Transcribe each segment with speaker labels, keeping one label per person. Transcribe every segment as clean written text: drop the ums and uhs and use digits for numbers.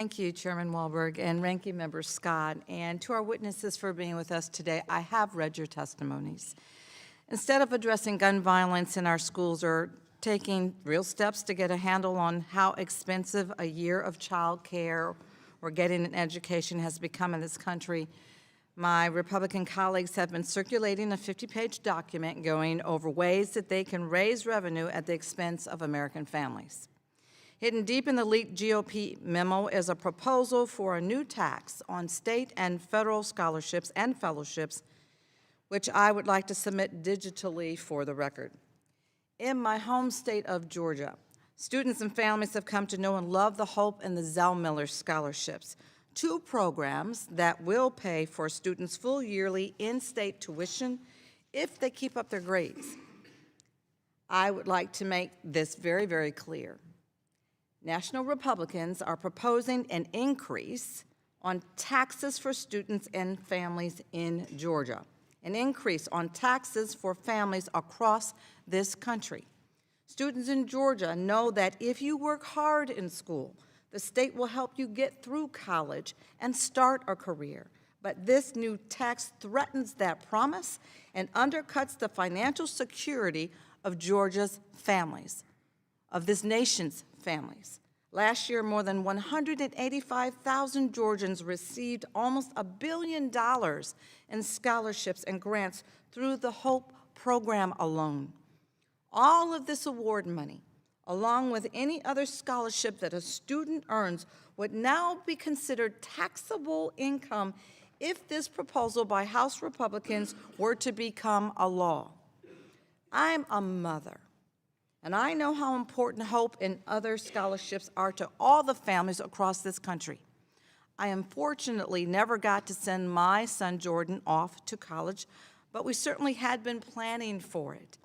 Speaker 1: Thank you, Chairman Walberg and Ranking Member Scott, and to our witnesses for being with us today. I have read your testimonies. Instead of addressing gun violence in our schools or taking real steps to get a handle on how expensive a year of child care or getting an education has become in this country, my Republican colleagues have been circulating a 50-page document going over ways that they can raise revenue at the expense of American families. Hidden deep in the leaked GOP memo is a proposal for a new tax on state and federal scholarships and fellowships, which I would like to submit digitally for the record. In my home state of Georgia, students and families have come to know and love the Hope and the Zellmiller scholarships, two programs that will pay for students' full yearly in-state tuition if they keep up their grades. I would like to make this very, very clear. National Republicans are proposing an increase on taxes for students and families in Georgia, an increase on taxes for families across this country. Students in Georgia know that if you work hard in school, the state will help you get through college and start a career. But this new tax threatens that promise and undercuts the financial security of Georgia's families, of this nation's families. Last year, more than 185,000 Georgians received almost $1 billion in scholarships and grants through the HOPE program alone. All of this award money, along with any other scholarship that a student earns, would now be considered taxable income if this proposal by House Republicans were to become a law. I'm a mother, and I know how important HOPE and other scholarships are to all the families across this country. I unfortunately never got to send my son Jordan off to college, but we certainly had been planning for it.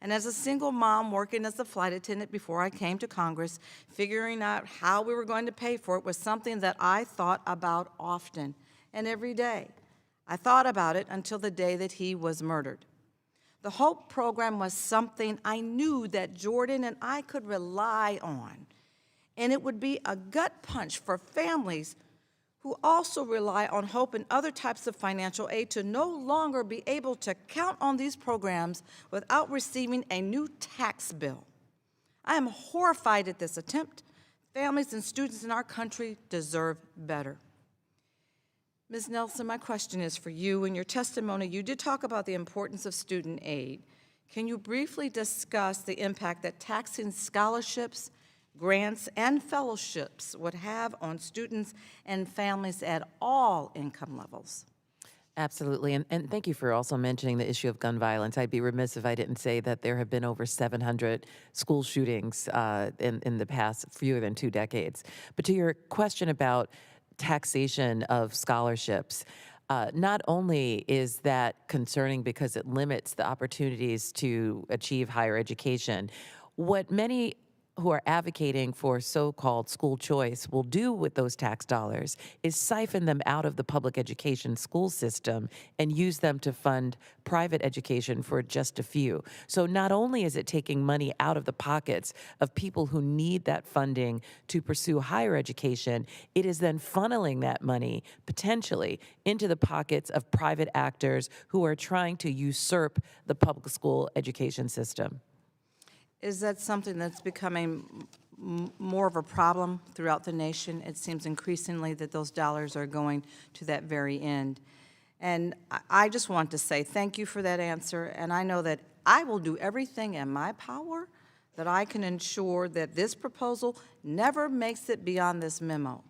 Speaker 1: And as a single mom working as a flight attendant before I came to Congress, figuring out how we were going to pay for it was something that I thought about often and every day. I thought about it until the day that he was murdered. The HOPE program was something I knew that Jordan and I could rely on, and it would be a gut punch for families who also rely on HOPE and other types of financial aid to no longer be able to count on these programs without receiving a new tax bill. I am horrified at this attempt. Families and students in our country deserve better. Ms. Nelson, my question is for you. In your testimony, you did talk about the importance of student aid. Can you briefly discuss the impact that taxing scholarships, grants, and fellowships would have on students and families at all income levels?
Speaker 2: Absolutely, and thank you for also mentioning the issue of gun violence. I'd be remiss if I didn't say that there have been over 700 school shootings in the past fewer than 2 decades. But to your question about taxation of scholarships, not only is that concerning because it limits the opportunities to achieve higher education, what many who are advocating for so-called school choice will do with those tax dollars is siphon them out of the public education school system and use them to fund private education for just a few. So not only is it taking money out of the pockets of people who need that funding to pursue higher education, it is then funneling that money potentially into the pockets of private actors who are trying to usurp the public school education system.
Speaker 1: Is that something that's becoming more of a problem throughout the nation? It seems increasingly that those dollars are going to that very end. And I just want to say thank you for that answer, and I know that I will do everything in my power that I can ensure that this proposal never makes it beyond this memo.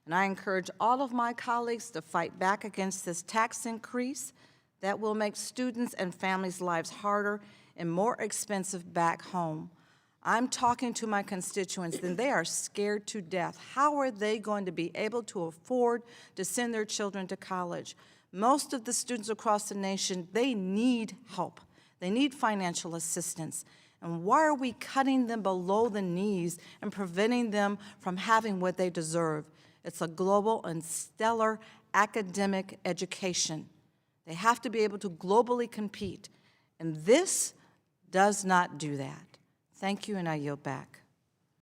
Speaker 1: And I encourage all of my colleagues to fight back against this tax increase that will make students and families' lives harder and more expensive back home. I'm talking to my constituents, and they are scared to death. How are they going to be able to afford to send their children to college? Most of the students across the nation, they need help. They need financial assistance. And why are we cutting them below the knees and preventing them from having what they deserve? It's a global and stellar academic education. They have to be able to globally compete. And this does not do that. Thank you, and I yield back.